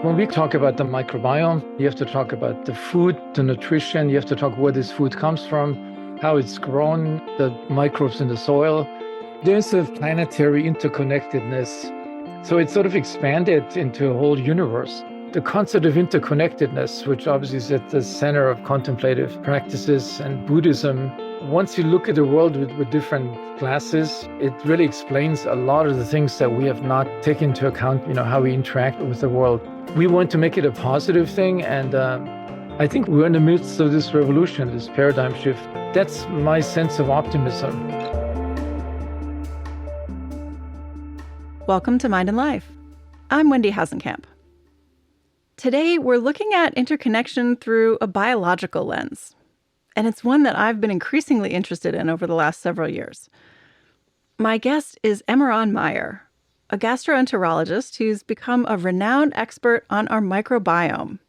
When we talk about the microbiome, you have to talk about the food, the nutrition, you have to talk where this food comes from, how it's grown, the microbes in the soil. There's a planetary interconnectedness. So it's sort of expanded into a whole universe. The concept of interconnectedness, which obviously is at the center of contemplative practices and Buddhism, once you look at the world with different glasses, it really explains a lot of the things that we have not taken into account, how we interact with the world. We want to make it a positive thing, and I think we're in the midst of this revolution, this paradigm shift. That's my sense of optimism. Welcome to Mind and Life. I'm Wendy Hasenkamp. Today, we're looking at interconnection through a biological lens, and it's one that I've been increasingly interested in over the last several years. My guest is Emeran Mayer, a gastroenterologist who's become a renowned expert on our microbiome,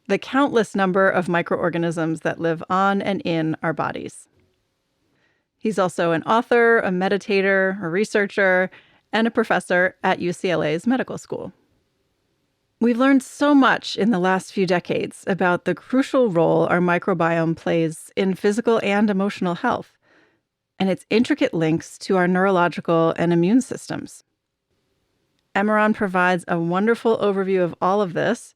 the countless number of microorganisms that live on and in our bodies. He's also an author, a meditator, a researcher, and a professor at UCLA's medical school. We've learned so much in the last few decades about the crucial role our microbiome plays in physical and emotional health, and its intricate links to our neurological and immune systems. Emeran provides a wonderful overview of all of this,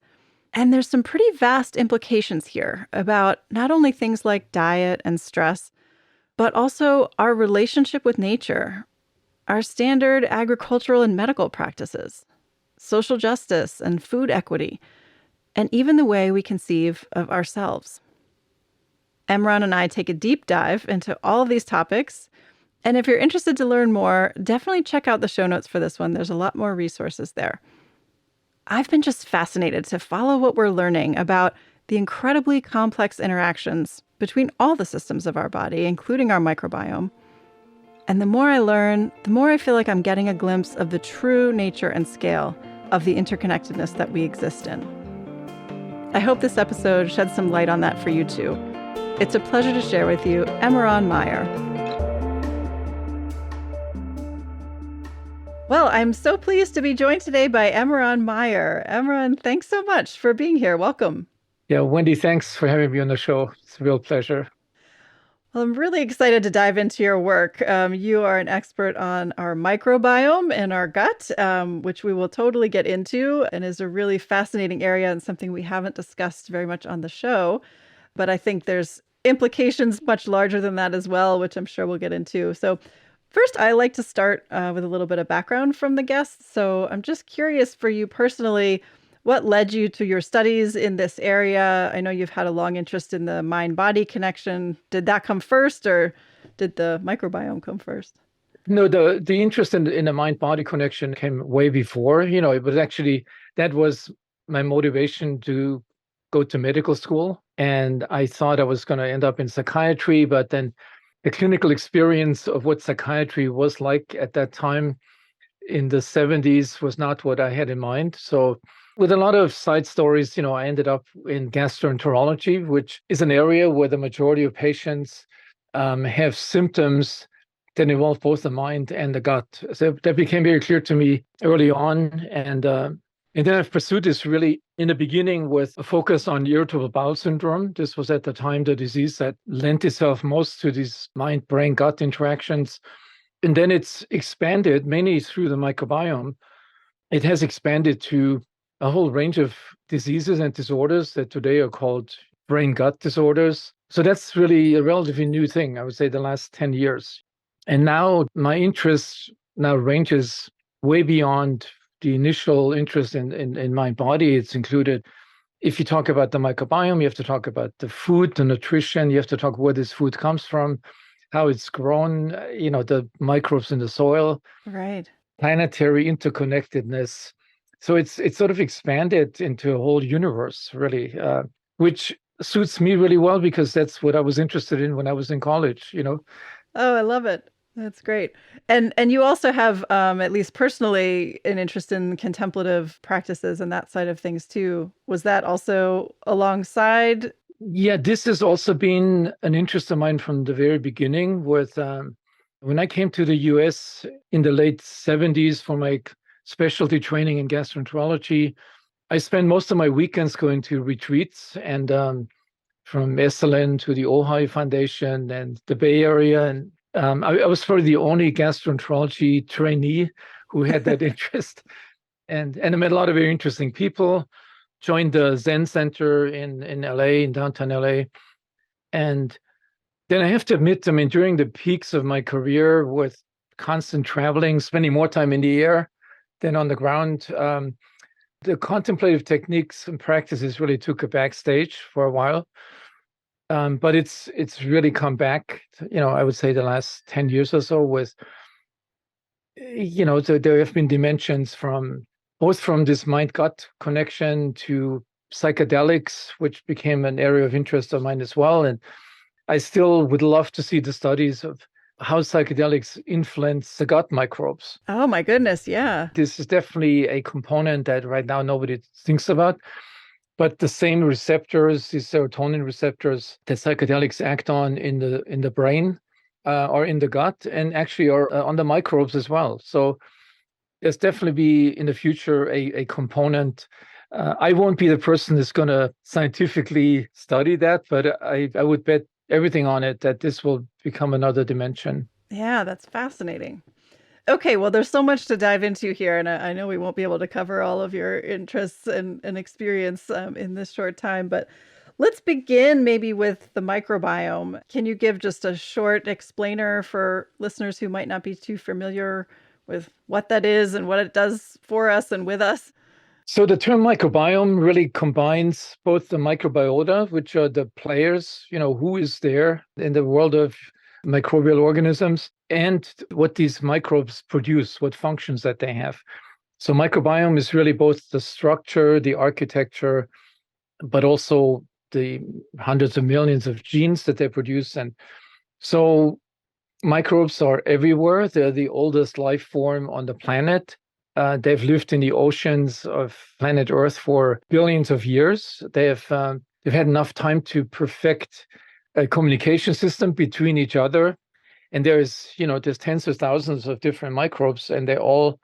and there's some pretty vast implications here about not only things like diet and stress, but also our relationship with nature, our standard agricultural and medical practices, social justice and food equity, and even the way we conceive of ourselves. Emeran and I take a deep dive into all of these topics, and if you're interested to learn more, definitely check out the show notes for this one. There's a lot more resources there. I've been just fascinated to follow what we're learning about the incredibly complex interactions between all the systems of our body, including our microbiome. And the more I learn, the more I feel like I'm getting a glimpse of the true nature and scale of the interconnectedness that we exist in. I hope this episode sheds some light on that for you too. It's a pleasure to share with you Emeran Mayer. Well, I'm so pleased to be joined today by Emeran Mayer. Emeran, thanks so much for being here. Welcome. Yeah, Wendy, thanks for having me on the show. It's a real pleasure. Well, I'm really excited to dive into your work. You are an expert on our microbiome and our gut, which we will totally get into, and is a really fascinating area and something we haven't discussed very much on the show. But I think there's implications much larger than that as well, which I'm sure we'll get into. So first, I like to start with a little bit of background from the guests. So I'm just curious for you personally, what led you to your studies in this area? I know you've had a long interest in the mind-body connection. Did that come first, or did the microbiome come first? No, the interest in the mind-body connection came way before. It was actually, that was my motivation to go to medical school. And I thought I was going to end up in psychiatry, but then the clinical experience of what psychiatry was like at that time in the 70s was not what I had in mind. So with a lot of side stories, I ended up in gastroenterology, which is an area where the majority of patients have symptoms that involve both the mind and the gut. So that became very clear to me early on. And then I've pursued this really in the beginning with a focus on irritable bowel syndrome. This was at the time the disease that lent itself most to these mind-brain-gut interactions. And then it's expanded mainly through the microbiome. It has expanded to a whole range of diseases and disorders that today are called brain-gut disorders. So that's really a relatively new thing, I would say, the last 10 years. And now my interest now ranges way beyond the initial interest in my body. It's included, if you talk about the microbiome, you have to talk about the food, the nutrition, you have to talk where this food comes from, how it's grown, the microbes in the soil. Right. Planetary interconnectedness. So it's sort of expanded into a whole universe, really, which suits me really well because that's what I was interested in when I was in college, Oh, I love it. That's great. And you also have, at least personally, an interest in contemplative practices and that side of things too. Was that also alongside? Yeah, this has also been an interest of mine from the very beginning. When I came to the US in the late 70s for my specialty training in gastroenterology, I spend most of my weekends going to retreats, and from Esalen to the Ojai Foundation and the Bay Area. And I was probably the only gastroenterology trainee who had that interest. And I met a lot of very interesting people, joined the Zen Center in LA, in downtown LA. And then I have to admit, I mean, during the peaks of my career with constant traveling, spending more time in the air than on the ground, the contemplative techniques and practices really took a backstage for a while. But it's really come back, I would say the last 10 years or so with, so there have been dimensions both from this mind-gut connection to psychedelics, which became an area of interest of mine as well. And I still would love to see the studies of how psychedelics influence the gut microbes. Oh my goodness, yeah. This is definitely a component that right now nobody thinks about. But the same receptors, these serotonin receptors that psychedelics act on in the brain or in the gut, and actually are on the microbes as well. So there's definitely be in the future a component. I won't be the person that's going to scientifically study that, but I would bet everything on it that this will become another dimension. Yeah, that's fascinating. Okay, well, there's so much to dive into here, and I know we won't be able to cover all of your interests and experience in this short time, but let's begin maybe with the microbiome. Can you give just a short explainer for listeners who might not be too familiar with what that is and what it does for us and with us? So the term microbiome really combines both the microbiota, which are the players, who is there in the world of microbial organisms, and what these microbes produce, what functions that they have. So microbiome is really both the structure, the architecture, but also the hundreds of millions of genes that they produce. And so microbes are everywhere. They're the oldest life form on the planet. They've lived in the oceans of planet Earth for billions of years. They've had enough time to perfect a communication system between each other. And there's tens of thousands of different microbes, and they all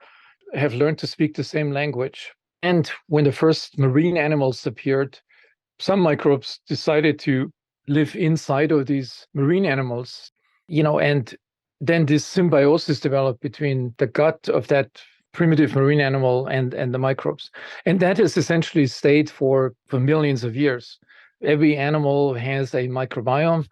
have learned to speak the same language. And when the first marine animals appeared, some microbes decided to live inside of these marine animals, and then this symbiosis developed between the gut of that primitive marine animal and the microbes. And that has essentially stayed for millions of years. Every animal has a microbiome.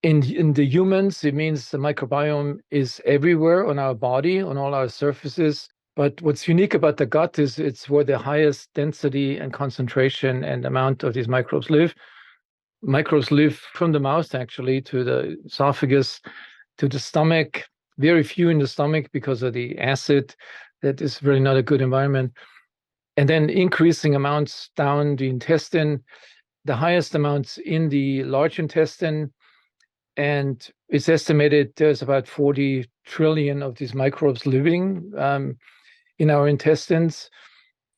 In the humans, it means the microbiome is everywhere on our body, on all our surfaces. But what's unique about the gut is it's where the highest density and concentration and amount of these microbes live. Microbes live from the mouth, actually, to the esophagus, to the stomach. Very few in the stomach because of the acid. That is really not a good environment. And then increasing amounts down the intestine, the highest amounts in the large intestine. And it's estimated there's about 40 trillion of these microbes living in our intestines.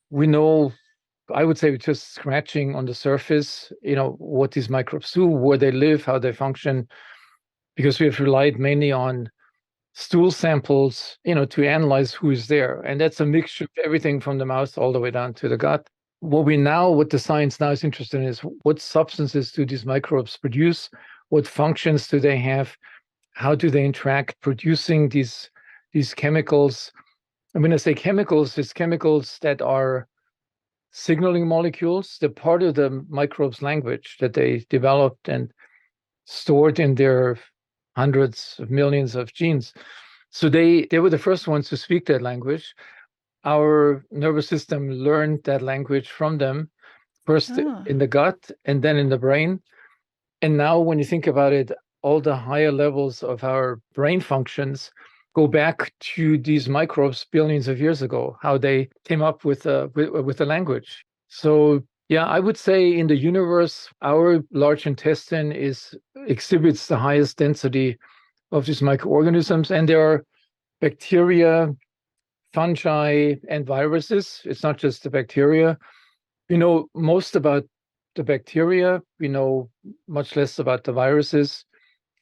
We know, I would say, we're just scratching on the surface, what these microbes do, where they live, how they function, because we have relied mainly on stool samples, to analyze who is there. And that's a mixture of everything from the mouth all the way down to the gut. What the science now is interested in is what substances do these microbes produce? What functions do they have? How do they interact producing these chemicals? And when I say chemicals, it's chemicals that are signaling molecules. They're part of the microbes' language that they developed and stored in their hundreds of millions of genes. So they were the first ones to speak that language. Our nervous system learned that language from them, first in the gut and then in the brain. And now when you think about it, all the higher levels of our brain functions go back to these microbes billions of years ago, how they came up with the language. So yeah, I would say in the universe, our large intestine exhibits the highest density of these microorganisms. And there are bacteria, fungi, and viruses. It's not just the bacteria. We know most about the bacteria. We know much less about the viruses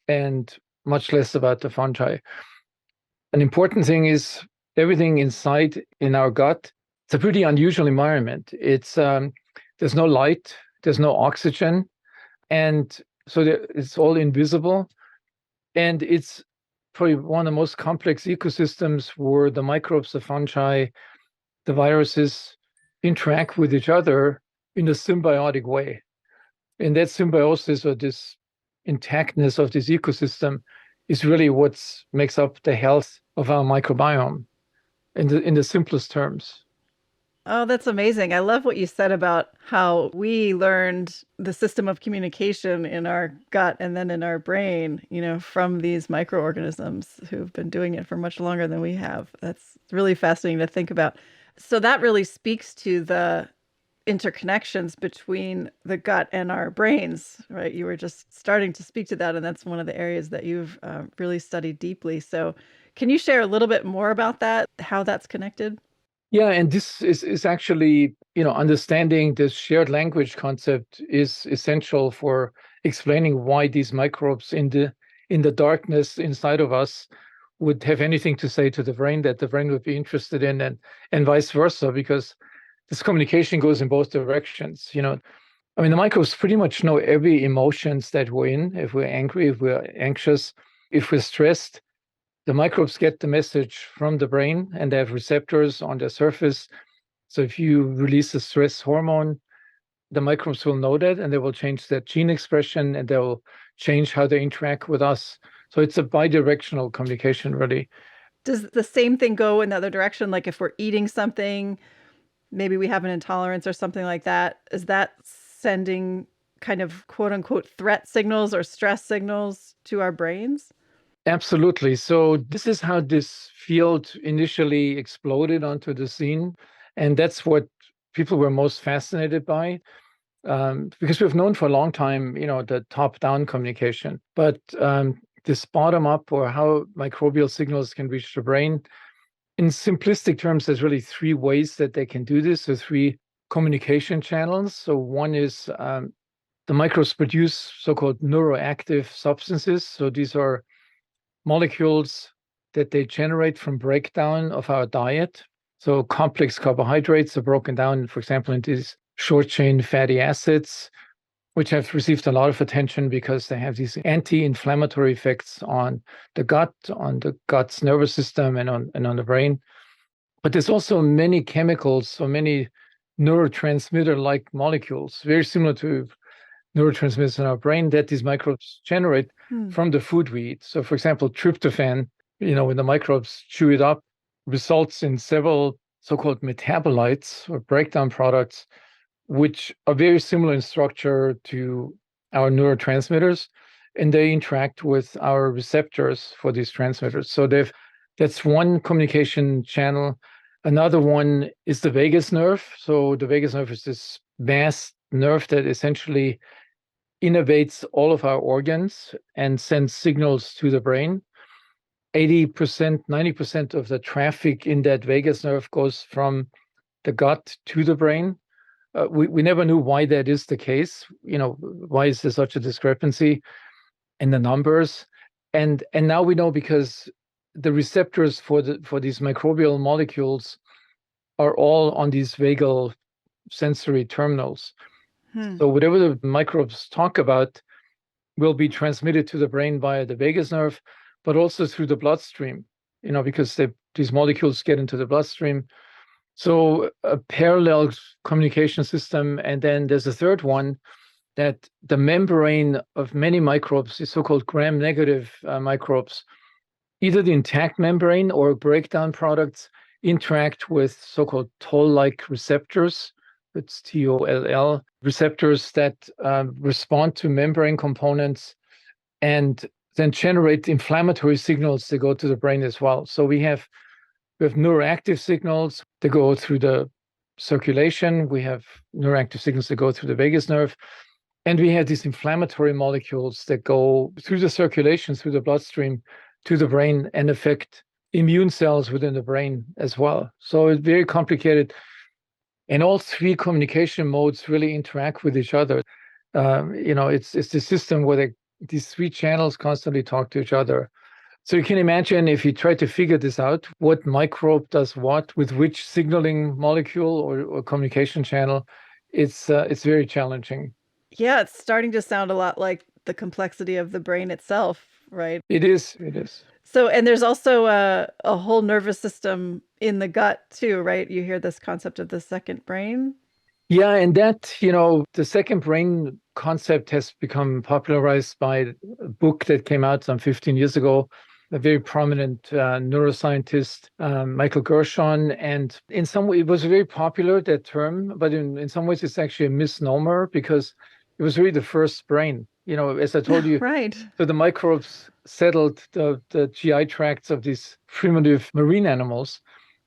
and much less about the fungi. An important thing is everything inside in our gut It's a pretty unusual environment. There's no light, there's no oxygen, and so it's all invisible. And it's probably one of the most complex ecosystems where the microbes, the fungi, the viruses interact with each other in a symbiotic way. And that symbiosis or this intactness of this ecosystem is really what makes up the health of our microbiome in the simplest terms. Oh, that's amazing. I love what you said about how we learned the system of communication in our gut and then in our brain, from these microorganisms who've been doing it for much longer than we have. That's really fascinating to think about. So that really speaks to the interconnections between the gut and our brains, right? You were just starting to speak to that, and that's one of the areas that you've really studied deeply. So can you share a little bit more about that, how that's connected? Yeah, and this is actually, understanding this shared language concept is essential for explaining why these microbes in the darkness inside of us would have anything to say to the brain that the brain would be interested in, and vice versa, because this communication goes in both directions. I mean, the microbes pretty much know every emotions that we're in. If we're angry, if we're anxious, if we're stressed, the microbes get the message from the brain, and they have receptors on their surface. So if you release a stress hormone, the microbes will know that, and they will change their gene expression, and they will change how they interact with us. So it's a bidirectional communication, really. Does the same thing go in the other direction? Like if we're eating something, maybe we have an intolerance or something like that, is that sending kind of quote unquote threat signals or stress signals to our brains? Absolutely. So this is how this field initially exploded onto the scene. And that's what people were most fascinated by, because we've known for a long time, the top-down communication. But this bottom-up, or how microbial signals can reach the brain, in simplistic terms, there's really three ways that they can do this. So three communication channels. So one is the microbes produce so-called neuroactive substances. So these are molecules that they generate from breakdown of our diet. So complex carbohydrates are broken down, for example, into these short-chain fatty acids, which have received a lot of attention because they have these anti-inflammatory effects on the gut's nervous system, and on the brain. But there's also many chemicals, so many neurotransmitter-like molecules, very similar to neurotransmitters in our brain, that these microbes generate from the food we eat. So, for example, tryptophan, when the microbes chew it up, results in several so-called metabolites or breakdown products, which are very similar in structure to our neurotransmitters, and they interact with our receptors for these transmitters. So that's one communication channel. Another one is the vagus nerve. So the vagus nerve is this vast nerve that essentially innervates all of our organs and sends signals to the brain. 80%, 90% of the traffic in that vagus nerve goes from the gut to the brain. We never knew why that is the case. Why is there such a discrepancy in the numbers? And now we know, because the receptors for these microbial molecules are all on these vagal sensory terminals. So whatever the microbes talk about will be transmitted to the brain via the vagus nerve, but also through the bloodstream, because these molecules get into the bloodstream. So a parallel communication system. And then there's a third one, that the membrane of many microbes, the so-called gram-negative microbes, either the intact membrane or breakdown products, interact with so-called toll-like receptors. It's TOLL receptors that respond to membrane components and then generate inflammatory signals that go to the brain as well. So we have neuroactive signals that go through the circulation. We have neuroactive signals that go through the vagus nerve. And we have these inflammatory molecules that go through the circulation, through the bloodstream, to the brain, and affect immune cells within the brain as well. So it's very complicated. And all three communication modes really interact with each other. It's the system where these three channels constantly talk to each other. So you can imagine if you try to figure this out, what microbe does what with which signaling molecule or communication channel, it's very challenging. Yeah, it's starting to sound a lot like the complexity of the brain itself, right? It is. It is. So, and there's also a whole nervous system in the gut too, right? You hear this concept of the second brain. Yeah, and that, the second brain concept has become popularized by a book that came out some 15 years ago, a very prominent neuroscientist, Michael Gershon. And in some way, it was very popular, that term, but in some ways, it's actually a misnomer because it was really the first brain. As I told you, Right. so the microbes settled the GI tracts of these primitive marine animals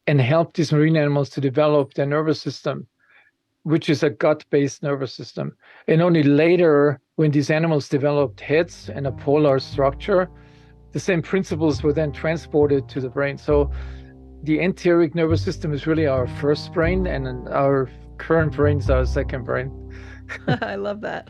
and helped these marine animals to develop their nervous system, which is a gut-based nervous system. And only later, when these animals developed heads and a polar structure, the same principles were then transported to the brain. So the enteric nervous system is really our first brain, and our current brain is our second brain. I love that.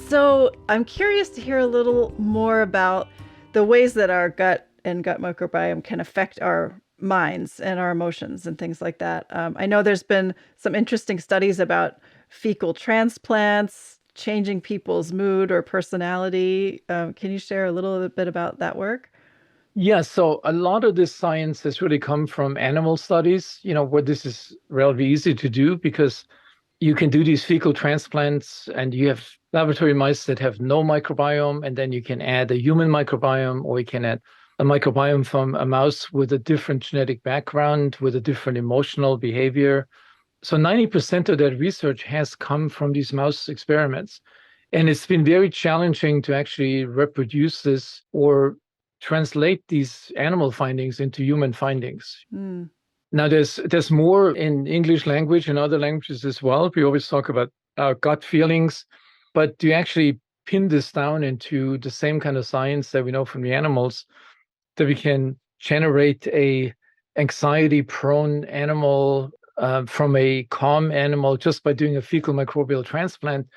So I'm curious to hear a little more about the ways that our gut and gut microbiome can affect our minds and our emotions and things like that. I know there's been some interesting studies about fecal transplants, changing people's mood or personality. Can you share a little bit about that work? Yeah, so a lot of this science has really come from animal studies, where this is relatively easy to do because you can do these fecal transplants and you have laboratory mice that have no microbiome, and then you can add a human microbiome, or you can add a microbiome from a mouse with a different genetic background, with a different emotional behavior. So 90% of that research has come from these mouse experiments. And it's been very challenging to actually reproduce this or translate these animal findings into human findings. Mm. Now, there's more in English language and other languages as well. We always talk about our gut feelings, but to actually pin this down into the same kind of science that we know from the animals, that we can generate a anxiety-prone animal from a calm animal just by doing a fecal microbial transplant,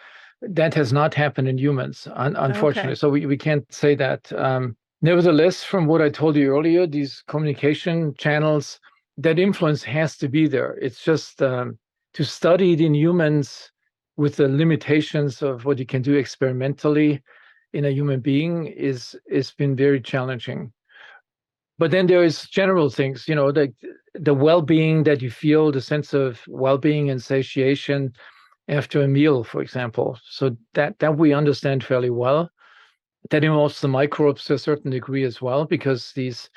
that has not happened in humans, unfortunately. Okay. So we can't say that. Nevertheless, from what I told you earlier, these communication channels, that influence has to be there. It's just to study it in humans with the limitations of what you can do experimentally in a human being is been very challenging. But then there is general things, the well-being that you feel, the sense of well-being and satiation after a meal, for example. So that we understand fairly well. That involves the microbes to a certain degree as well, because these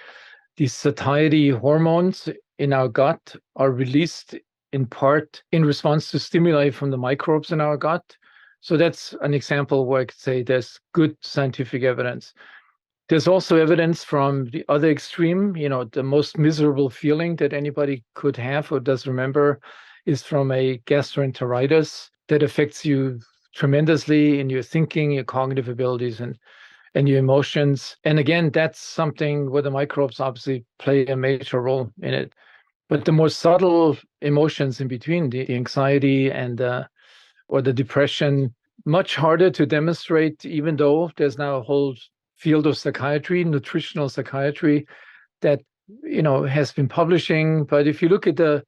satiety hormones in our gut are released in part in response to stimuli from the microbes in our gut. So that's an example where I could say there's good scientific evidence. There's also evidence from the other extreme, the most miserable feeling that anybody could have or does remember is from a gastroenteritis that affects you tremendously in your thinking, your cognitive abilities, and your emotions. And again, that's something where the microbes obviously play a major role in it. But the more subtle emotions in between, the anxiety and or the depression, much harder to demonstrate, even though there's now a whole field of psychiatry, nutritional psychiatry, that has been publishing. But if you look at the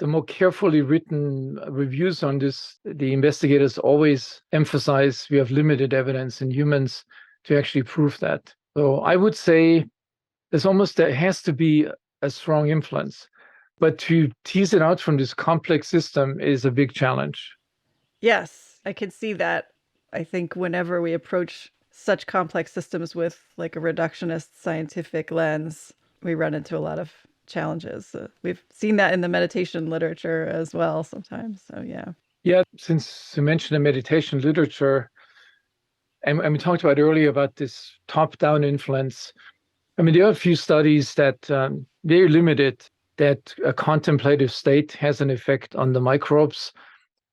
more carefully written reviews on this, the investigators always emphasize we have limited evidence in humans to actually prove that. So I would say there has to be a strong influence, but to tease it out from this complex system is a big challenge. Yes, I can see that. I think whenever we approach such complex systems with like a reductionist scientific lens, we run into a lot of challenges. We've seen that in the meditation literature as well sometimes. So, yeah. Yeah, since you mentioned the meditation literature, and we talked about earlier about this top-down influence. I mean, there are a few studies that very limited that a contemplative state has an effect on the microbes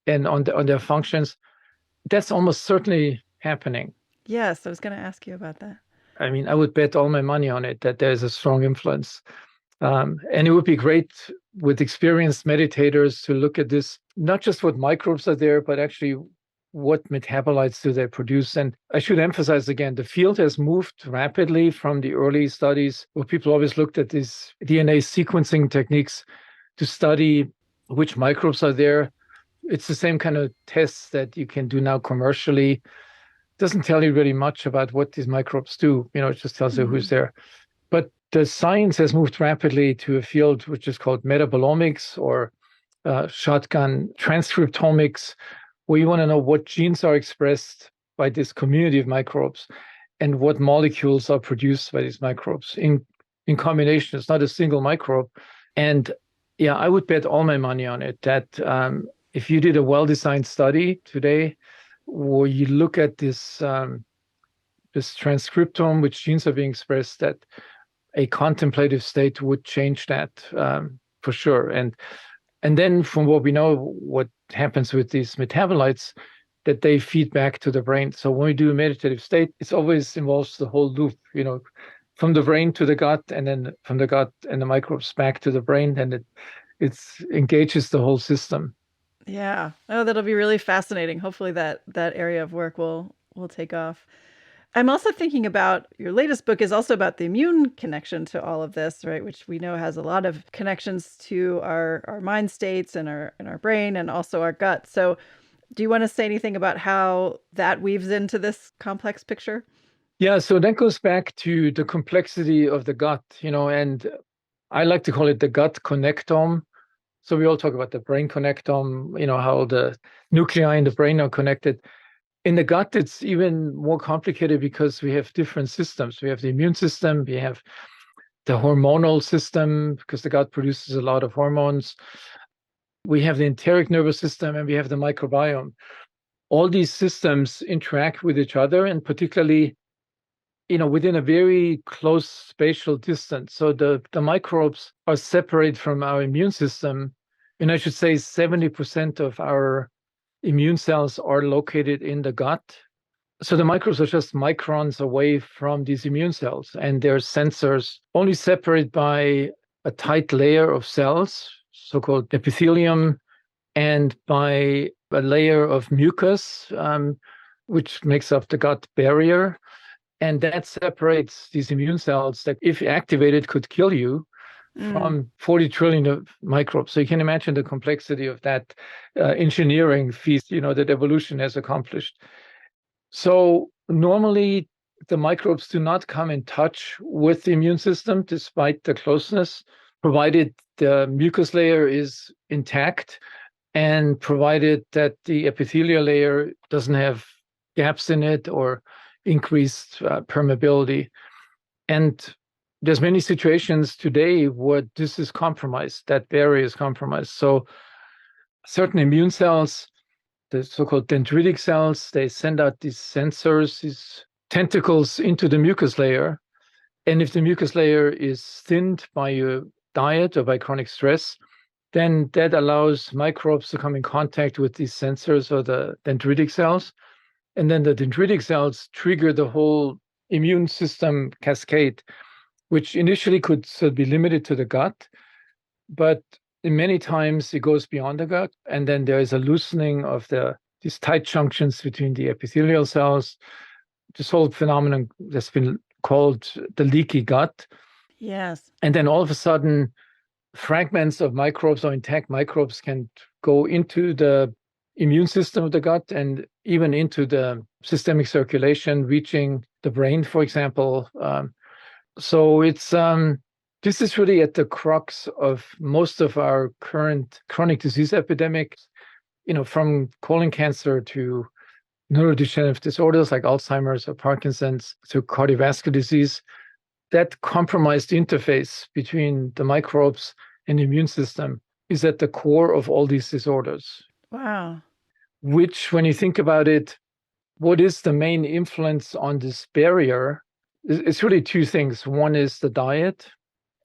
and on their functions. That's almost certainly happening. Yes, I was going to ask you about that. I mean, I would bet all my money on it that there's a strong influence. And it would be great with experienced meditators to look at this, not just what microbes are there, but actually what metabolites do they produce. And I should emphasize again, the field has moved rapidly from the early studies where people always looked at these DNA sequencing techniques to study which microbes are there. It's the same kind of tests that you can do now commercially. Doesn't tell you really much about what these microbes do. It just tells you who's there. But the science has moved rapidly to a field which is called metabolomics or shotgun transcriptomics, where you want to know what genes are expressed by this community of microbes and what molecules are produced by these microbes in combination. It's not a single microbe. And yeah, I would bet all my money on it that if you did a well-designed study today, where you look at this transcriptome, which genes are being expressed, that a contemplative state would change that for sure. And then from what we know, what happens with these metabolites, that they feed back to the brain. So when we do a meditative state, it always involves the whole loop, from the brain to the gut, and then from the gut and the microbes back to the brain, and it engages the whole system. Yeah. Oh, that'll be really fascinating. Hopefully that area of work will take off. I'm also thinking about your latest book is also about the immune connection to all of this, right? Which we know has a lot of connections to our mind states and our brain and also our gut. So do you want to say anything about how that weaves into this complex picture? Yeah, so that goes back to the complexity of the gut, and I like to call it the gut connectome. So we all talk about the brain connectome, how the nuclei in the brain are connected. In the gut, it's even more complicated because we have different systems. We have the immune system, we have the hormonal system, because the gut produces a lot of hormones. We have the enteric nervous system, and we have the microbiome. All these systems interact with each other, and particularly, within a very close spatial distance. So the microbes are separate from our immune system. And I should say 70% of our immune cells are located in the gut. So the microbes are just microns away from these immune cells, and their sensors only separate by a tight layer of cells, so-called epithelium, and by a layer of mucus, which makes up the gut barrier. And that separates these immune cells that, if activated, could kill you from 40 trillion of microbes. So you can imagine the complexity of that engineering feat, that evolution has accomplished. So normally the microbes do not come in touch with the immune system, despite the closeness, provided the mucus layer is intact and provided that the epithelial layer doesn't have gaps in it or increased permeability. And there's many situations today where this is compromised, that barrier is compromised. So certain immune cells, the so-called dendritic cells, they send out these sensors, these tentacles into the mucus layer. And if the mucus layer is thinned by your diet or by chronic stress, then that allows microbes to come in contact with these sensors or the dendritic cells. And then the dendritic cells trigger the whole immune system cascade, which initially could be limited to the gut, but many times it goes beyond the gut. And then there is a loosening of these tight junctions between the epithelial cells. This whole phenomenon that's been called the leaky gut. Yes. And then all of a sudden, fragments of microbes or intact microbes can go into the immune system of the gut and even into the systemic circulation, reaching the brain, for example. So it's this is really at the crux of most of our current chronic disease epidemic, from colon cancer to neurodegenerative disorders like Alzheimer's or Parkinson's to cardiovascular disease. That compromised interface between the microbes and the immune system is at the core of all these disorders. Wow. Which, when you think about it, what is the main influence on this barrier? It's really two things. One is the diet,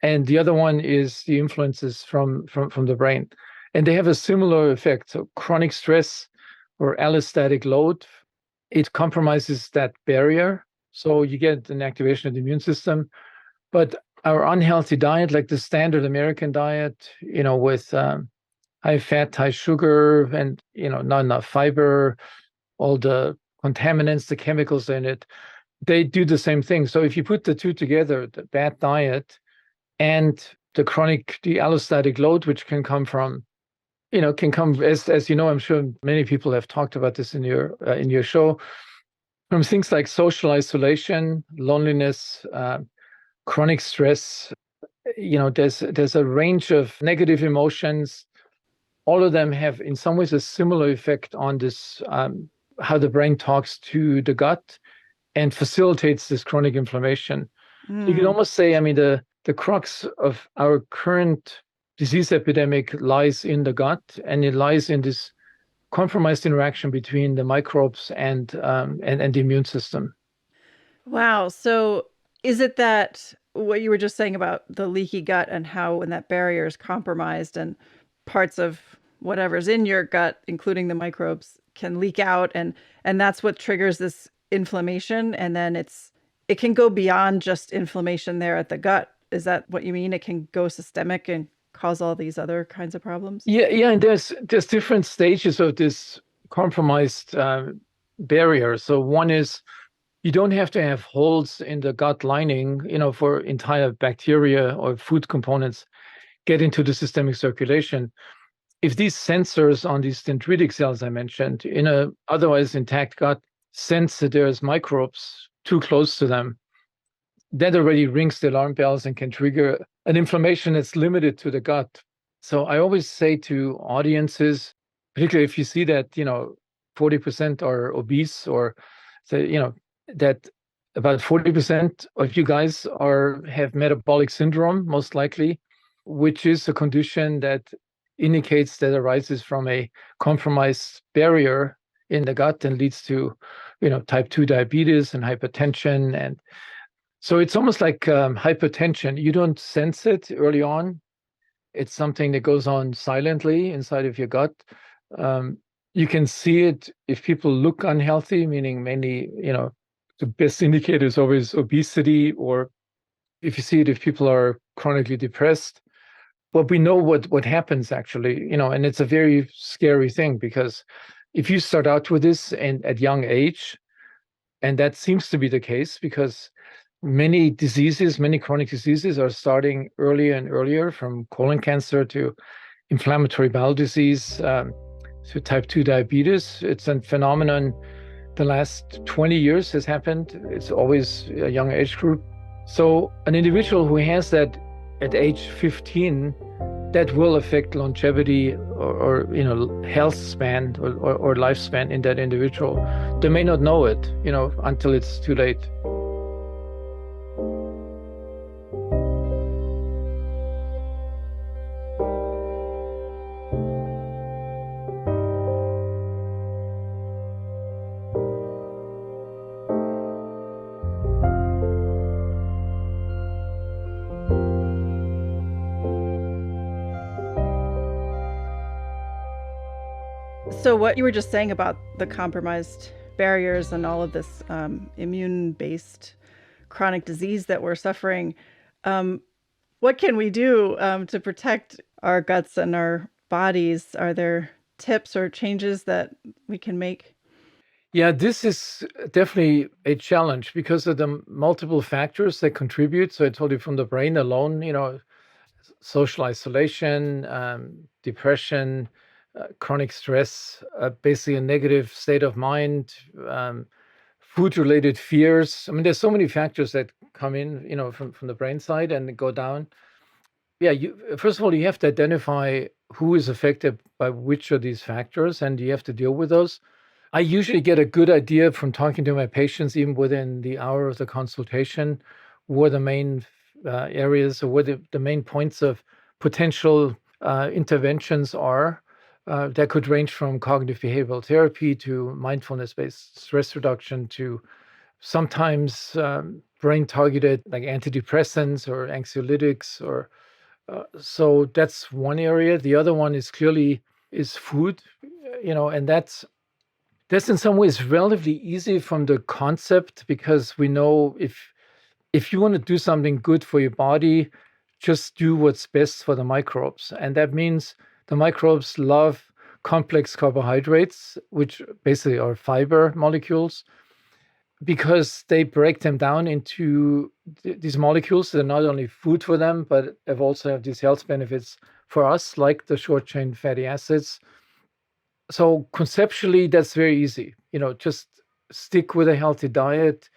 and the other one is the influences from the brain. And they have a similar effect. So chronic stress or allostatic load, it compromises that barrier. So you get an activation of the immune system. But our unhealthy diet, like the standard American diet, with high fat, high sugar, and not enough fiber, all the contaminants, the chemicals in it, they do the same thing. So if you put the two together, the bad diet and the allostatic load, which can come from, as you know, I'm sure many people have talked about this in your show, from things like social isolation, loneliness, chronic stress. There's a range of negative emotions. All of them have, in some ways, a similar effect on this, how the brain talks to the gut and facilitates this chronic inflammation. So you could almost say, the crux of our current disease epidemic lies in the gut, and it lies in this compromised interaction between the microbes and the immune system. Wow. So is it that what you were just saying about the leaky gut and how when that barrier is compromised and parts of whatever's in your gut, including the microbes, can leak out, and that's what triggers this inflammation, and then it can go beyond just inflammation there at the gut. Is that what you mean? It can go systemic and cause all these other kinds of problems? Yeah, and there's different stages of this compromised barrier. So one is you don't have to have holes in the gut lining, for entire bacteria or food components get into the systemic circulation. If these sensors on these dendritic cells I mentioned in a otherwise intact gut sense that there's microbes too close to them, that already rings the alarm bells and can trigger an inflammation that's limited to the gut. So I always say to audiences, particularly if you see that, 40% are obese, or say, that about 40% of you guys have metabolic syndrome, most likely, which is a condition that indicates that arises from a compromised barrier in the gut and leads to, type 2 diabetes and hypertension. And so it's almost like hypertension. You don't sense it early on. It's something that goes on silently inside of your gut. You can see it if people look unhealthy, meaning mainly, the best indicator is always obesity, or if you see it if people are chronically depressed. But we know what happens actually, and it's a very scary thing, because if you start out with this and at young age, and that seems to be the case because many chronic diseases are starting earlier and earlier, from colon cancer to inflammatory bowel disease, to type 2 diabetes. It's a phenomenon the last 20 years has happened. It's always a young age group. So an individual who has that at age 15, that will affect longevity or health span or lifespan in that individual. They may not know it, until it's too late. So what you were just saying about the compromised barriers and all of this immune-based chronic disease that we're suffering, what can we do to protect our guts and our bodies? Are there tips or changes that we can make? Yeah, this is definitely a challenge because of the multiple factors that contribute. So I told you, from the brain alone, social isolation, depression, chronic stress, basically a negative state of mind, food-related fears. There's so many factors that come in, from the brain side and go down. Yeah, first of all, you have to identify who is affected by which of these factors, and you have to deal with those. I usually get a good idea from talking to my patients, even within the hour of the consultation, where the main areas or where the main points of potential interventions are. That could range from cognitive behavioral therapy to mindfulness-based stress reduction to sometimes brain-targeted like antidepressants or anxiolytics, or so that's one area. The other one is clearly is food, and that's in some ways relatively easy from the concept, because we know if you want to do something good for your body, just do what's best for the microbes. And that means the microbes love complex carbohydrates, which basically are fiber molecules, because they break them down into these molecules that are not only food for them, but also have these health benefits for us, like the short chain fatty acids. So conceptually, that's very easy. Just stick with a healthy diet,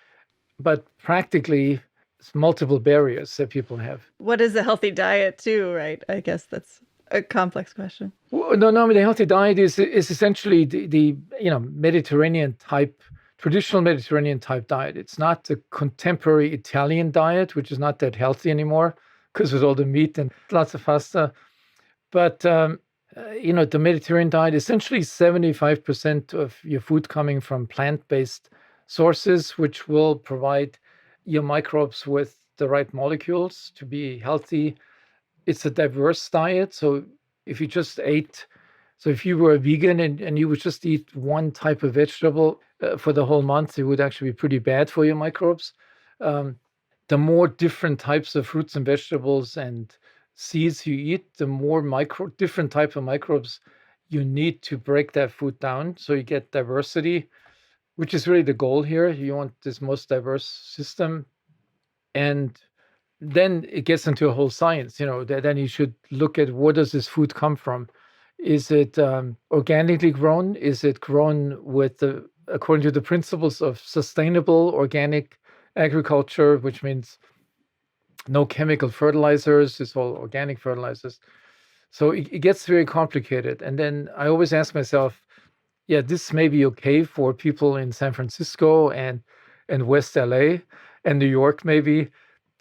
but practically, it's multiple barriers that people have. What is a healthy diet too, right? I guess that's a complex question. Well, no, I mean, the healthy diet is essentially the Mediterranean type, traditional Mediterranean type diet. It's not the contemporary Italian diet, which is not that healthy anymore because with all the meat and lots of pasta. But the Mediterranean diet, essentially 75% of your food coming from plant-based sources, which will provide your microbes with the right molecules to be healthy. It's a diverse diet. So if you just ate, so if you were a vegan and you would just eat one type of vegetable for the whole month, it would actually be pretty bad for your microbes. The more different types of fruits and vegetables and seeds you eat, the more different types of microbes you need to break that food down. So you get diversity, which is really the goal here. You want this most diverse system. And then it gets into a whole science, then you should look at where does this food come from? Is it organically grown? Is it grown according to the principles of sustainable organic agriculture, which means no chemical fertilizers, it's all organic fertilizers. So it gets very complicated. And then I always ask myself, yeah, this may be okay for people in San Francisco and West LA and New York maybe,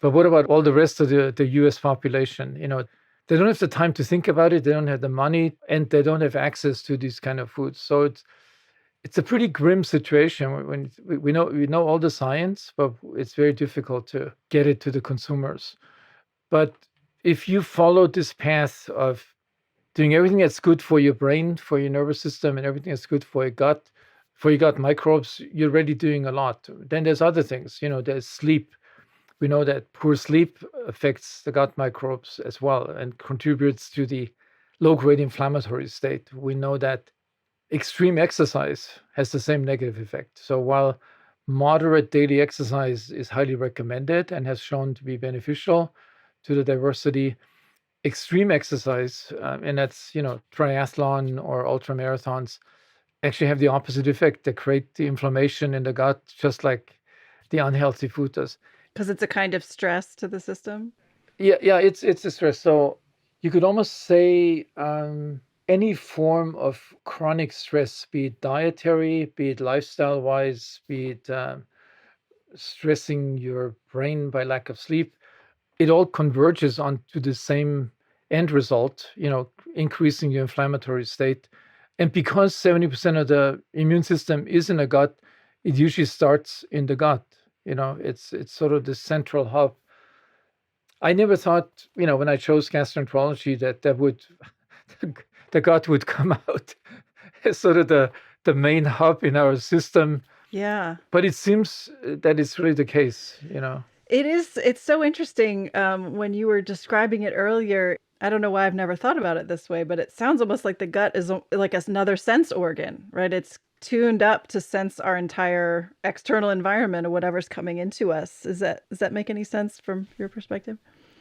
but what about all the rest of the US population? They don't have the time to think about it, they don't have the money, and they don't have access to these kind of foods. So it's a pretty grim situation when we know all the science, but it's very difficult to get it to the consumers. But if you follow this path of doing everything that's good for your brain, for your nervous system, and everything that's good for your gut microbes, you're already doing a lot. Then there's other things, there's sleep. We know that poor sleep affects the gut microbes as well and contributes to the low-grade inflammatory state. We know that extreme exercise has the same negative effect. So while moderate daily exercise is highly recommended and has shown to be beneficial to the diversity, extreme exercise, and that's, triathlon or ultra marathons, actually have the opposite effect. They create the inflammation in the gut, just like the unhealthy food does. Because it's a kind of stress to the system? Yeah, it's a stress. So you could almost say any form of chronic stress, be it dietary, be it lifestyle-wise, be it stressing your brain by lack of sleep, it all converges onto the same end result, increasing your inflammatory state. And because 70% of the immune system is in the gut, it usually starts in the gut. It's sort of the central hub. I never thought, when I chose gastroenterology, that would the gut would come out as sort of the main hub in our system. Yeah. But it seems that it's really the case, It is. It's so interesting. When you were describing it earlier, I don't know why I've never thought about it this way, but it sounds almost like the gut is like another sense organ, right? It's tuned up to sense our entire external environment or whatever's coming into us. Does that make any sense from your perspective?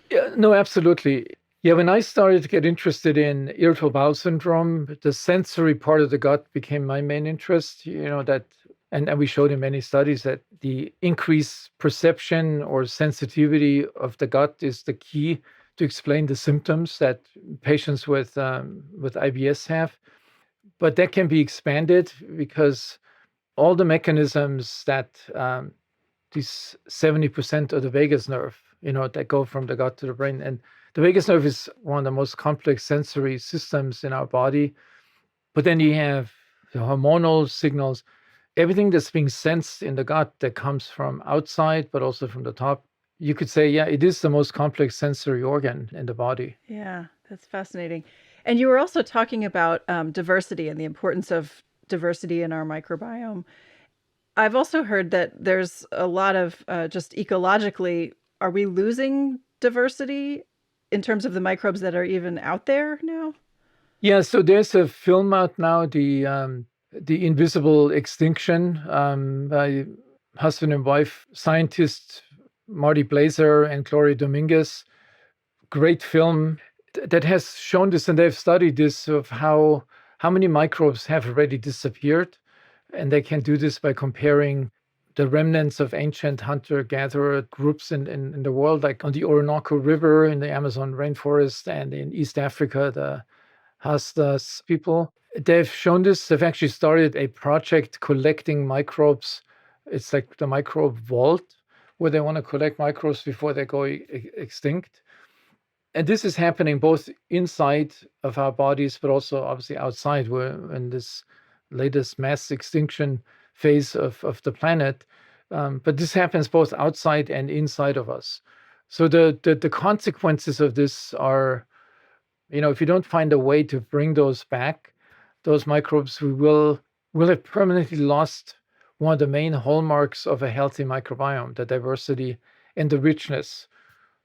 Yeah, no, absolutely. Yeah, when I started to get interested in irritable bowel syndrome, the sensory part of the gut became my main interest. And we showed in many studies that the increased perception or sensitivity of the gut is the key to explain the symptoms that patients with IBS have. But that can be expanded because all the mechanisms that these 70% of the vagus nerve, that go from the gut to the brain. And the vagus nerve is one of the most complex sensory systems in our body. But then you have the hormonal signals, everything that's being sensed in the gut that comes from outside, but also from the top, you could say, yeah, it is the most complex sensory organ in the body. Yeah, that's fascinating. And you were also talking about diversity and the importance of diversity in our microbiome. I've also heard that there's a lot of just ecologically, are we losing diversity in terms of the microbes that are even out there now? Yeah, so there's a film out now, the Invisible Extinction, by husband and wife scientists Marty Blazer and Gloria Dominguez. Great film that has shown this, and they've studied this of how many microbes have already disappeared, and they can do this by comparing the remnants of ancient hunter-gatherer groups in the world, like on the Orinoco River, in the Amazon rainforest, and in East Africa, the Hastas people. They've shown this. They've actually started a project collecting microbes. It's like the microbe vault, where they want to collect microbes before they go extinct. And this is happening both inside of our bodies, but also obviously outside. We're in this latest mass extinction phase of the planet. But this happens both outside and inside of us. So the consequences of this are, if you don't find a way to bring those back, those microbes, we will have permanently lost one of the main hallmarks of a healthy microbiome, the diversity and the richness.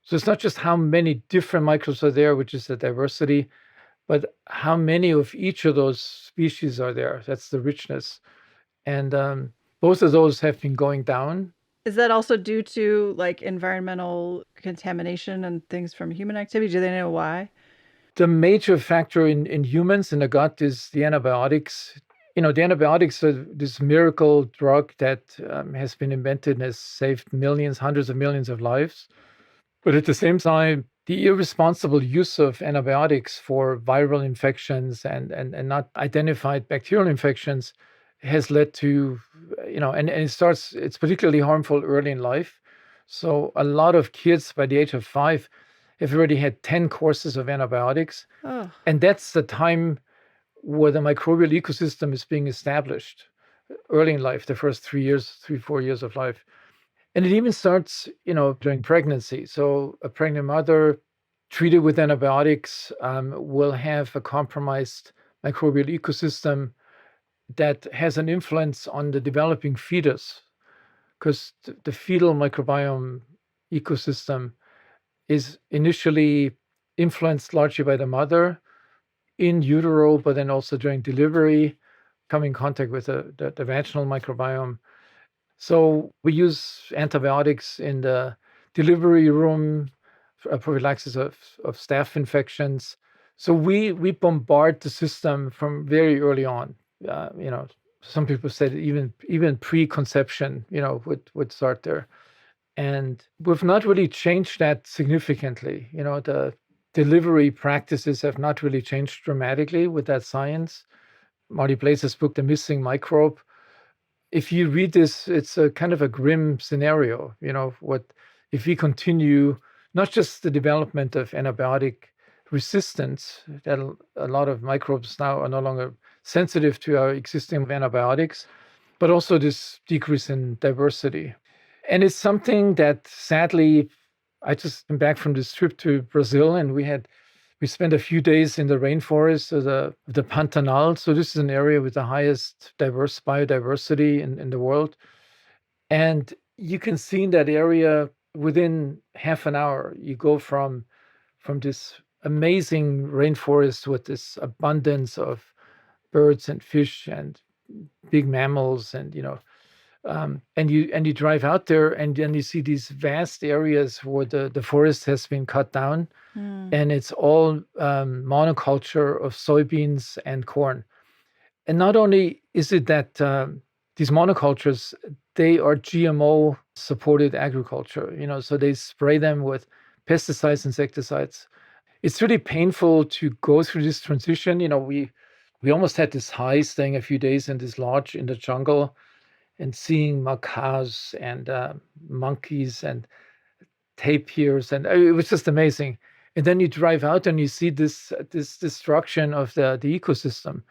So it's not just how many different microbes are there, which is the diversity, but how many of each of those species are there. That's the richness. And both of those have been going down. Is that also due to like environmental contamination and things from human activity? Do they know why? The major factor in humans in the gut is the antibiotics. The antibiotics are this miracle drug that has been invented and has saved millions, hundreds of millions of lives. But at the same time, the irresponsible use of antibiotics for viral infections and not identified bacterial infections has led to, and it's particularly harmful early in life. So a lot of kids by the age of 5 have already had 10 courses of antibiotics. Oh. And that's the time where the microbial ecosystem is being established early in life, the first 4 years of life. And it even starts, during pregnancy. So a pregnant mother treated with antibiotics will have a compromised microbial ecosystem that has an influence on the developing fetus, because the fetal microbiome ecosystem is initially influenced largely by the mother in utero, but then also during delivery, come in contact with the vaginal microbiome. So we use antibiotics in the delivery room, prophylaxis of staph infections. So we bombard the system from very early on. Some people said even pre-conception, would start there. And we've not really changed that significantly. The delivery practices have not really changed dramatically with that science. Marty Blazer's book, The Missing Microbe. If you read this, it's a kind of a grim scenario. What if we continue not just the development of antibiotic resistance, that a lot of microbes now are no longer sensitive to our existing antibiotics, but also this decrease in diversity. And it's something that sadly, I just came back from this trip to Brazil, and we spent a few days in the rainforest of the Pantanal. So this is an area with the highest diverse biodiversity in the world. And you can see in that area within half an hour, you go from this amazing rainforest with this abundance of birds and fish and big mammals, and and you drive out there, and then you see these vast areas where the forest has been cut down, and it's all monoculture of soybeans and corn. And not only is it that these monocultures, they are GMO supported agriculture, so they spray them with pesticides, insecticides. It's really painful to go through this transition. We almost had this high staying a few days in this lodge in the jungle and seeing macaws and monkeys and tapirs, and it was just amazing. And then you drive out and you see this destruction of the ecosystem.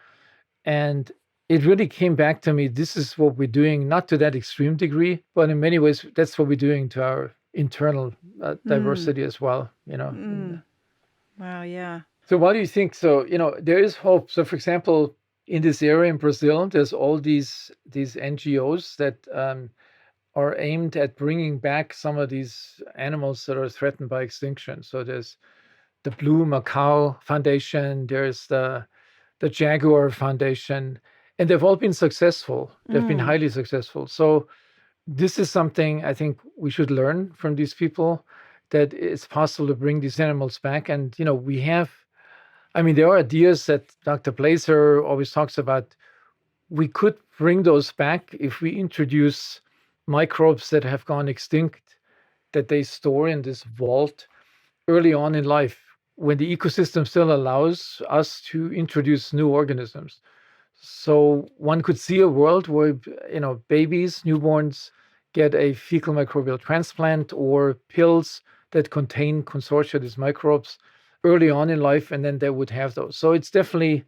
And it really came back to me. This is what we're doing, not to that extreme degree, but in many ways, that's what we're doing to our internal diversity as well, Wow, yeah. So what do you think? So, there is hope. So, for example, in this area in Brazil, there's all these NGOs that are aimed at bringing back some of these animals that are threatened by extinction. So there's the Blue Macau Foundation, there's the Jaguar Foundation, and they've all been successful. They've been highly successful. So this is something I think we should learn from these people, that it's possible to bring these animals back. And, there are ideas that Dr. Blazer always talks about. We could bring those back if we introduce microbes that have gone extinct, that they store in this vault early on in life, when the ecosystem still allows us to introduce new organisms. So one could see a world where, babies, newborns get a fecal microbial transplant or pills that contain consortia of these microbes early on in life, and then they would have those. So it's definitely,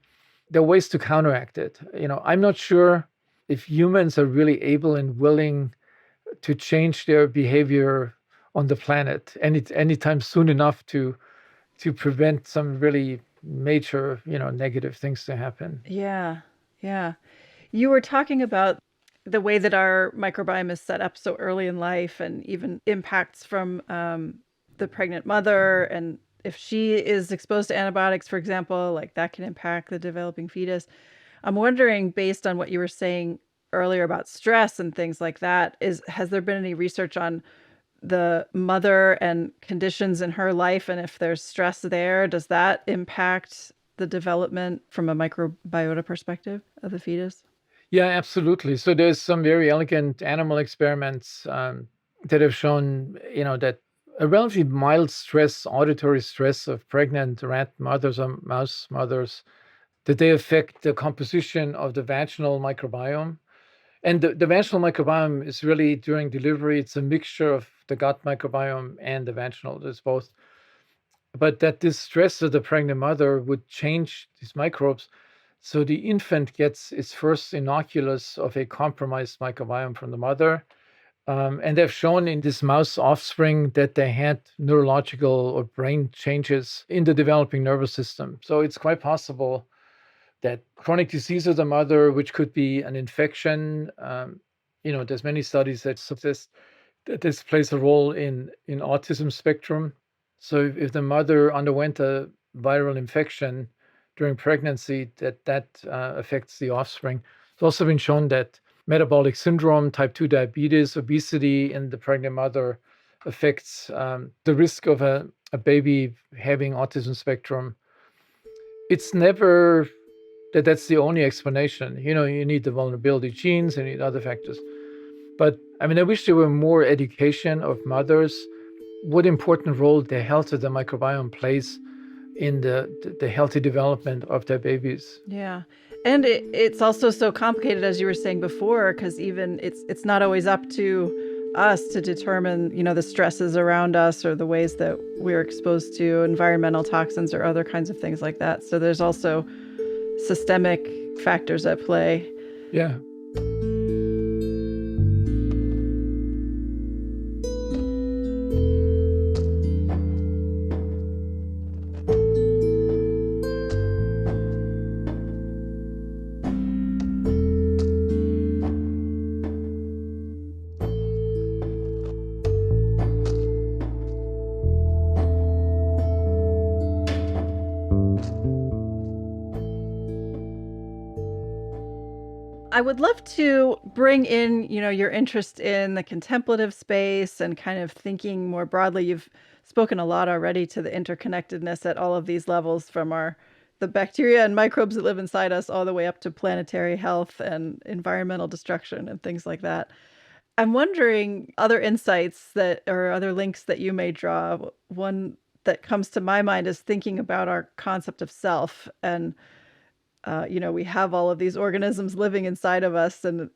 there are ways to counteract it. I'm not sure if humans are really able and willing to change their behavior on the planet anytime soon enough to prevent some really major, negative things to happen. Yeah. Yeah. You were talking about the way that our microbiome is set up so early in life, and even impacts from the pregnant mother. And if she is exposed to antibiotics, for example, like that can impact the developing fetus. I'm wondering, based on what you were saying earlier about stress and things like that, has there been any research on the mother and conditions in her life? And if there's stress there, does that impact the development from a microbiota perspective of the fetus? Yeah, absolutely. So there's some very elegant animal experiments that have shown, that a relatively mild stress, auditory stress of pregnant rat mothers or mouse mothers, that they affect the composition of the vaginal microbiome. And the vaginal microbiome is really, during delivery, it's a mixture of the gut microbiome and the vaginal. There's both. But that this stress of the pregnant mother would change these microbes. So the infant gets its first inoculus of a compromised microbiome from the mother. And they've shown in this mouse offspring that they had neurological or brain changes in the developing nervous system. So it's quite possible that chronic disease of the mother, which could be an infection, there's many studies that suggest that this plays a role in autism spectrum. So if the mother underwent a viral infection during pregnancy, that affects the offspring. It's also been shown that metabolic syndrome, type 2 diabetes, obesity in the pregnant mother affects the risk of a baby having autism spectrum. It's never that's the only explanation. You need the vulnerability genes and you need other factors. But I wish there were more education of mothers, what important role the health of the microbiome plays in the healthy development of their babies. Yeah. And it's also so complicated, as you were saying before, because even it's not always up to us to determine, the stresses around us or the ways that we're exposed to environmental toxins or other kinds of things like that. So there's also systemic factors at play. Yeah. I would love to bring in, your interest in the contemplative space and kind of thinking more broadly. You've spoken a lot already to the interconnectedness at all of these levels, from the bacteria and microbes that live inside us all the way up to planetary health and environmental destruction and things like that. I'm wondering other insights or other links that you may draw. One that comes to my mind is thinking about our concept of self. And we have all of these organisms living inside of us, and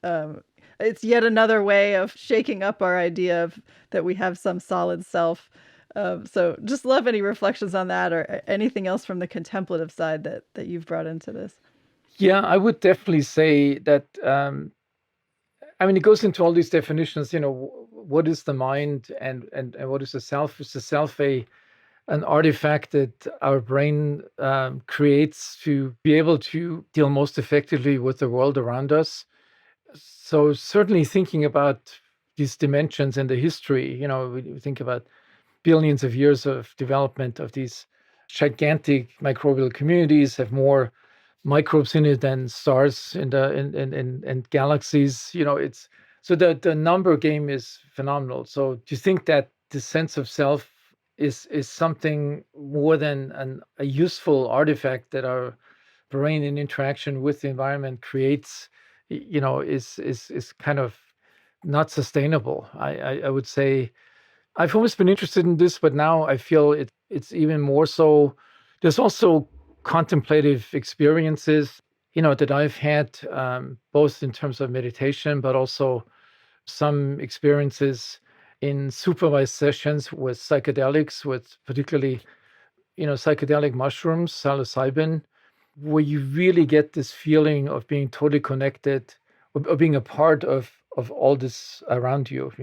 it's yet another way of shaking up our idea of that we have some solid self. So just love any reflections on that, or anything else from the contemplative side that you've brought into this. Yeah, I would definitely say that. I mean, it goes into all these definitions. What is the mind, and what is the self? Is the self an artifact that our brain creates to be able to deal most effectively with the world around us? So certainly thinking about these dimensions and the history, we think about billions of years of development of these gigantic microbial communities, have more microbes in it than stars in galaxies. It's so the number game is phenomenal. So do you think that the sense of self is something more than a useful artifact that our brain in interaction with the environment creates, is kind of not sustainable? I would say I've always been interested in this, but now I feel it's even more so. There's also contemplative experiences, that I've had, both in terms of meditation, but also some experiences in supervised sessions with psychedelics, with particularly, psychedelic mushrooms, psilocybin, where you really get this feeling of being totally connected, or being a part of all this around you.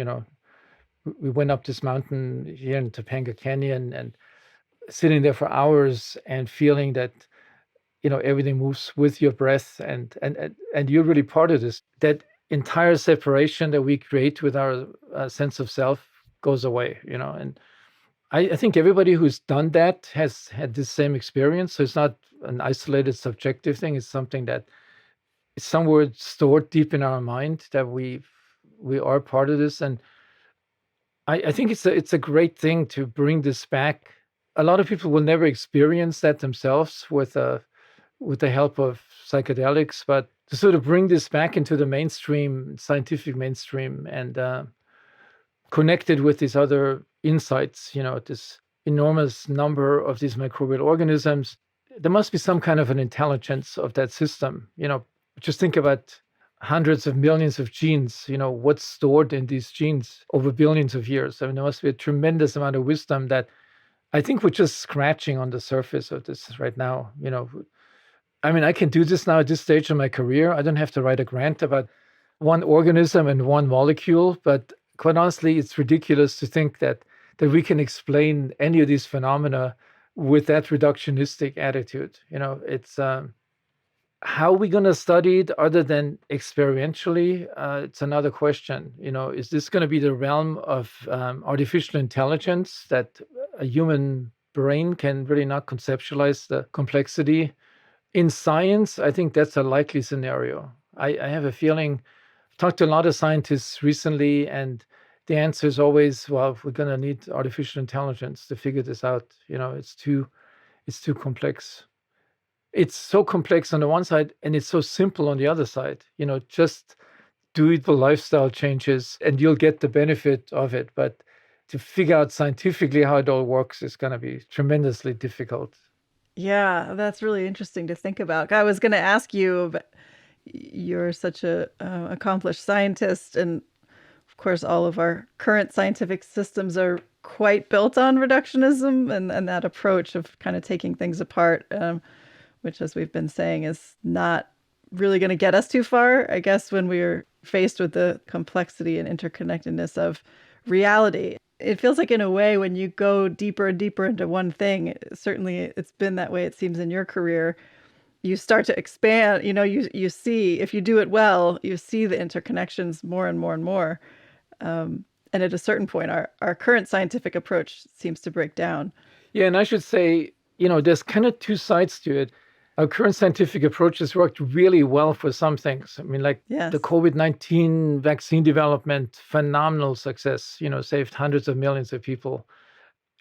We went up this mountain here in Topanga Canyon, and sitting there for hours and feeling that, everything moves with your breath, and you're really part of this. That entire separation that we create with our sense of self goes away. And I think everybody who's done that has had the same experience. So it's not an isolated subjective thing. It's something that is somewhere stored deep in our mind, that we are part of this. And I think it's a great thing to bring this back. A lot of people will never experience that themselves with the help of psychedelics, but to sort of bring this back into the mainstream, scientific mainstream, and connected with these other insights, this enormous number of these microbial organisms, there must be some kind of an intelligence of that system. Just think about hundreds of millions of genes, what's stored in these genes over billions of years. I mean, there must be a tremendous amount of wisdom that I think we're just scratching on the surface of this right now. I mean, I can do this now at this stage of my career. I don't have to write a grant about one organism and one molecule, but quite honestly, it's ridiculous to think that we can explain any of these phenomena with that reductionistic attitude. It's how are we going to study it other than experientially? It's another question. Is this going to be the realm of artificial intelligence, that a human brain can really not conceptualize the complexity? In science, I think that's a likely scenario. I have a feeling, I've talked to a lot of scientists recently, and the answer is always, well, we're going to need artificial intelligence to figure this out. It's too complex. It's so complex on the one side, and it's so simple on the other side. Just do the lifestyle changes and you'll get the benefit of it. But to figure out scientifically how it all works is going to be tremendously difficult. Yeah, that's really interesting to think about. I was going to ask you, but you're such a accomplished scientist, and of course, all of our current scientific systems are quite built on reductionism and that approach of kind of taking things apart, which, as we've been saying, is not really going to get us too far, I guess, when we're faced with the complexity and interconnectedness of reality. It feels like, in a way, when you go deeper and deeper into one thing, certainly it's been that way, it seems, in your career, you start to expand. You see, if you do it well, you see the interconnections more and more and more. And at a certain point, our current scientific approach seems to break down. Yeah, and I should say, there's kind of two sides to it. Our current scientific approach has worked really well for some things. I mean, like Yes. the COVID-19 vaccine development, phenomenal success, saved hundreds of millions of people.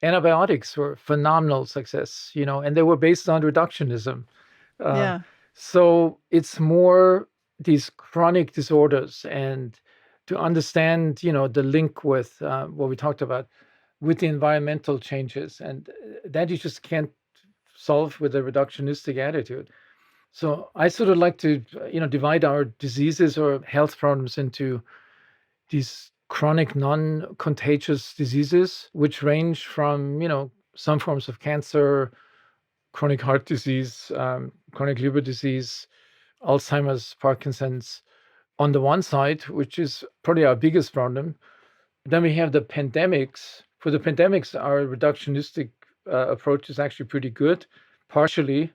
Antibiotics were phenomenal success, and they were based on reductionism. Yeah. So it's more these chronic disorders, and to understand, the link with what we talked about with the environmental changes, and that you just can't solve with a reductionistic attitude. So I sort of like to, divide our diseases or health problems into these chronic non-contagious diseases, which range from, some forms of cancer, chronic heart disease, chronic liver disease, Alzheimer's, Parkinson's on the one side, which is probably our biggest problem. Then we have the pandemics. For the pandemics, our reductionistic approach is actually pretty good, partially,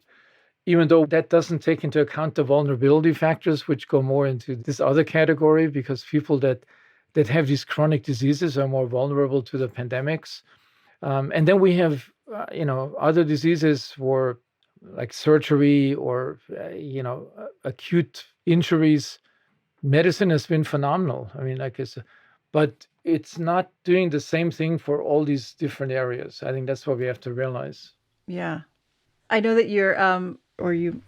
even though that doesn't take into account the vulnerability factors, which go more into this other category, because people that have these chronic diseases are more vulnerable to the pandemics. And then we have, other diseases for like surgery or, acute injuries. Medicine has been phenomenal. I mean, but it's not doing the same thing for all these different areas. I think that's what we have to realize. Yeah. I know that you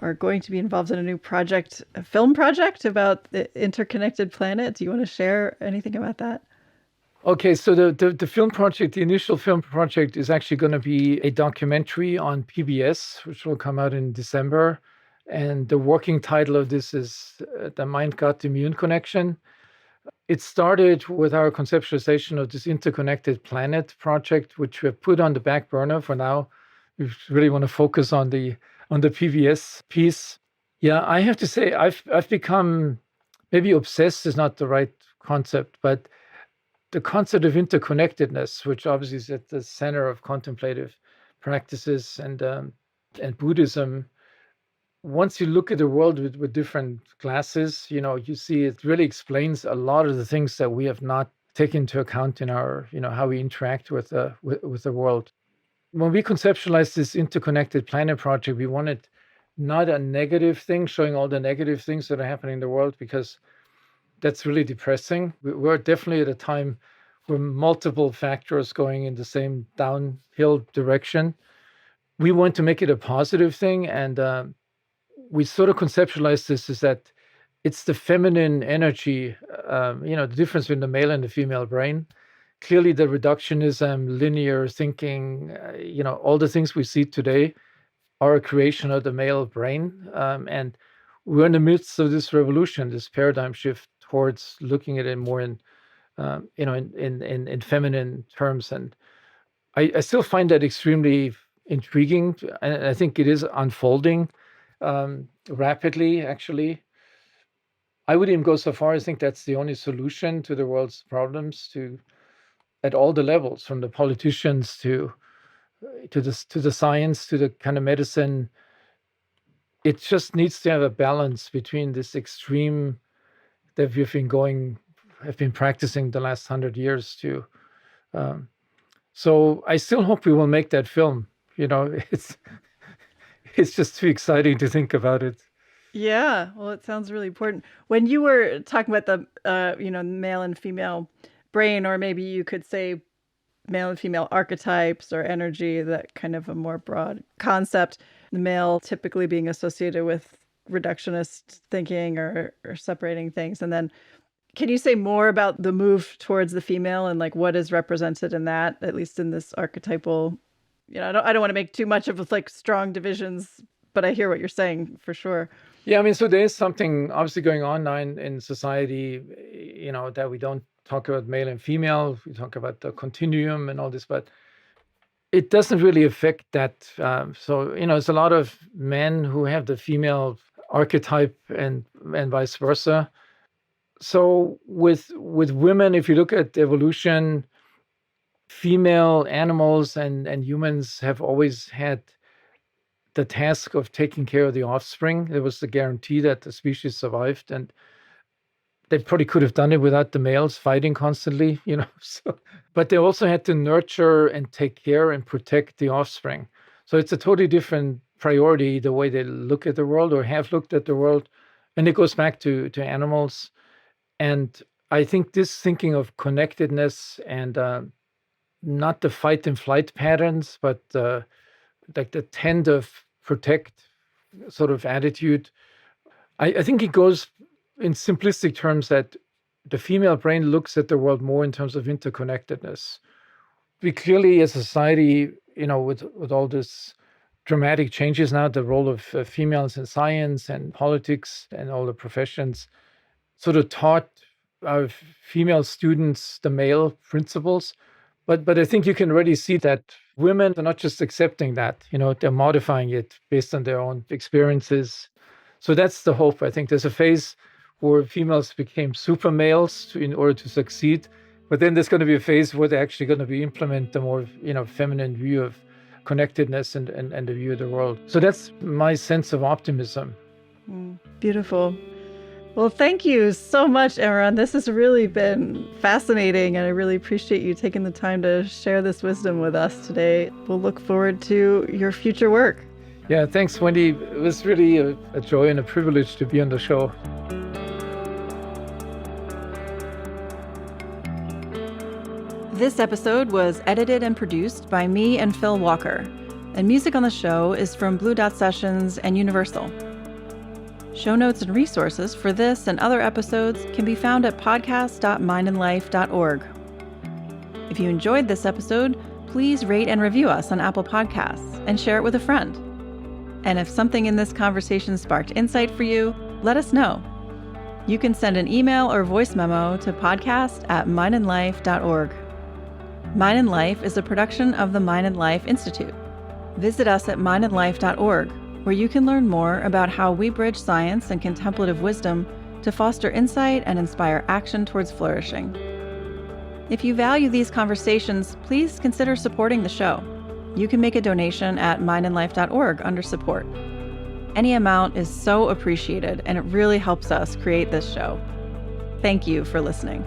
are going to be involved in a new project, a film project about the interconnected planet. Do you want to share anything about that? Okay, so the film project, the initial film project, is actually going to be a documentary on PBS, which will come out in December. And the working title of this is The Mind-Gut Immune Connection. It started with our conceptualization of this interconnected planet project, which we have put on the back burner for now. We really want to focus on the PBS piece. Yeah, I have to say I've become, maybe obsessed is not the right concept, but the concept of interconnectedness, which obviously is at the center of contemplative practices and Buddhism. Once you look at the world with different glasses, you see it really explains a lot of the things that we have not taken into account in our, how we interact with the world. When we conceptualized this interconnected planet project, we wanted not a negative thing, showing all the negative things that are happening in the world, because that's really depressing. We're definitely at a time where multiple factors going in the same downhill direction. We want to make it a positive thing, and we sort of conceptualize this as that it's the feminine energy, the difference between the male and the female brain. Clearly, the reductionism, linear thinking, all the things we see today are a creation of the male brain. And we're in the midst of this revolution, this paradigm shift towards looking at it more in feminine terms. And I still find that extremely intriguing. And I think it is unfolding rapidly, actually. I would even go so far as think that's the only solution to the world's problems, at all the levels, from the politicians to the science, to the kind of medicine. It just needs to have a balance between this extreme that have been practicing the last 100 years to. So I still hope we will make that film. It's just too exciting to think about it. Yeah, well, it sounds really important. When you were talking about the, male and female brain, or maybe you could say male and female archetypes or energy, that kind of a more broad concept, the male typically being associated with reductionist thinking or separating things. And then can you say more about the move towards the female and like what is represented in that, at least in this archetypal, I don't want to make too much of like strong divisions, but I hear what you're saying for sure. Yeah, I mean, so there is something obviously going on now in society, that we don't talk about male and female. We talk about the continuum and all this, but it doesn't really affect that. So, it's a lot of men who have the female archetype and vice versa. So with women, if you look at evolution, female animals and humans have always had the task of taking care of the offspring. There was the guarantee that the species survived, and they probably could have done it without the males fighting constantly, So, but they also had to nurture and take care and protect the offspring. So it's a totally different priority, the way they look at the world or have looked at the world. And it goes back to animals. And I think this thinking of connectedness and not the fight and flight patterns, but like the tend of protect sort of attitude. I think it goes in simplistic terms that the female brain looks at the world more in terms of interconnectedness. We clearly, as a society, with all this dramatic changes now, the role of females in science and politics and all the professions, sort of taught our female students the male principles. But I think you can already see that women are not just accepting that, they're modifying it based on their own experiences. So that's the hope. I think there's a phase where females became super males in order to succeed. But then there's going to be a phase where they're actually going to be implement the more, feminine view of connectedness and the view of the world. So that's my sense of optimism. Beautiful. Well, thank you so much, Emeran. This has really been fascinating, and I really appreciate you taking the time to share this wisdom with us today. We'll look forward to your future work. Yeah, thanks, Wendy. It was really a joy and a privilege to be on the show. This episode was edited and produced by me and Phil Walker, and music on the show is from Blue Dot Sessions and Universal. Show notes and resources for this and other episodes can be found at podcast.mindandlife.org. If you enjoyed this episode, please rate and review us on Apple Podcasts and share it with a friend. And if something in this conversation sparked insight for you, let us know. You can send an email or voice memo to podcast@mindandlife.org. Mind and Life is a production of the Mind and Life Institute. Visit us at mindandlife.org, where you can learn more about how we bridge science and contemplative wisdom to foster insight and inspire action towards flourishing. If you value these conversations, please consider supporting the show. You can make a donation at mindandlife.org under support. Any amount is so appreciated, and it really helps us create this show. Thank you for listening.